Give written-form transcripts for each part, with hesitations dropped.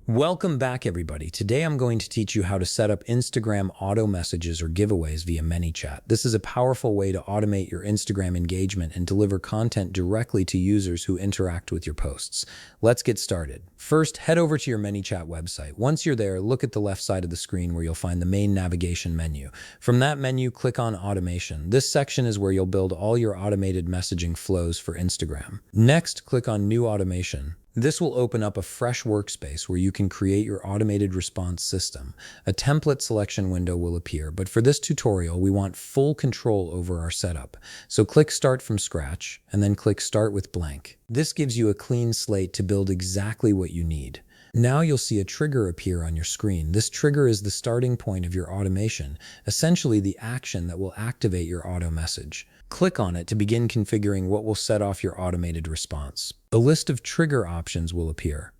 Welcome back, everybody. Today I'm going to teach you how to set up Instagram auto messages or giveaways via Manychat. This is a powerful way to automate your Instagram engagement and deliver content directly to users who interact with your posts. Let's get started. First, head over to your Manychat website. Once you're there, look at the left side of the screen where you'll find the main navigation menu. From that menu, click on Automation. This section is where you'll build all your automated messaging flows for Instagram. Next, click on New Automation. This will open up a fresh workspace where you can create your automated response system. A template selection window will appear, but for this tutorial, we want full control over our setup. So click Start from Scratch, and then click Start with Blank. This gives you a clean slate to build exactly what you need. Now you'll see a trigger appear on your screen. This trigger is the starting point of your automation, essentially the action that will activate your auto message. Click on it to begin configuring what will set off your automated response. A list of trigger options will appear.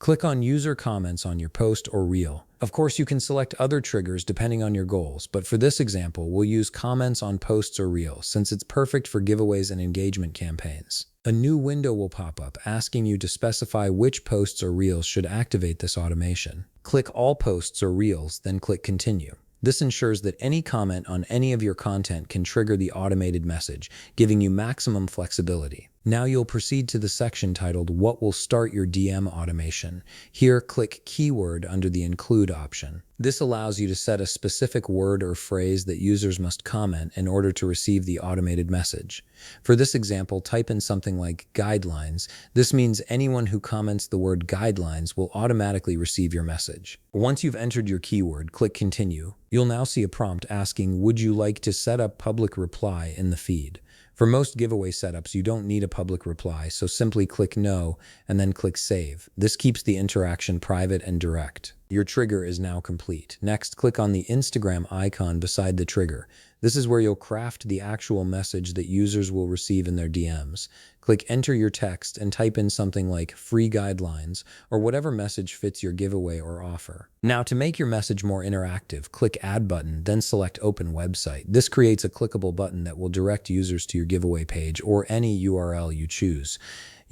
Click on User Comments on your post or reel. Of course, you can select other triggers depending on your goals, but for this example, we'll use comments on posts or reels since it's perfect for giveaways and engagement campaigns. A new window will pop up asking you to specify which posts or reels should activate this automation. Click All Posts or Reels, then click Continue. This ensures that any comment on any of your content can trigger the automated message, giving you maximum flexibility. Now you'll proceed to the section titled What Will Start Your DM Automation. Here, click Keyword under the Include option. This allows you to set a specific word or phrase that users must comment in order to receive the automated message. For this example, type in something like guidelines. This means anyone who comments the word guidelines will automatically receive your message. Once you've entered your keyword, click Continue. You'll now see a prompt asking, would you like to set up public reply in the feed? For most giveaway setups, you don't need a public reply, so simply click No and then click Save. This keeps the interaction private and direct. Your trigger is now complete. Next, click on the Instagram icon beside the trigger. This is where you'll craft the actual message that users will receive in their DMs. Click Enter your text and type in something like free guidelines or whatever message fits your giveaway or offer. Now, to make your message more interactive, click Add button, then select Open Website. This creates a clickable button that will direct users to your giveaway page or any URL you choose.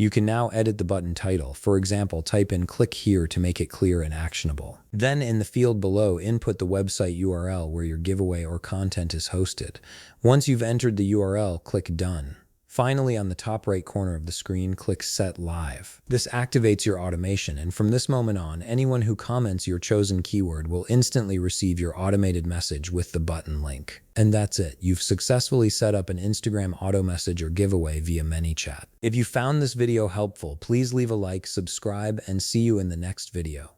You can now edit the button title. For example, type in click here to make it clear and actionable. Then in the field below, input the website URL where your giveaway or content is hosted. Once you've entered the URL, click Done. Finally, on the top right corner of the screen, click Set Live. This activates your automation, and from this moment on, anyone who comments your chosen keyword will instantly receive your automated message with the button link. And that's it. You've successfully set up an Instagram auto message or giveaway via Manychat. If you found this video helpful, please leave a like, subscribe, and see you in the next video.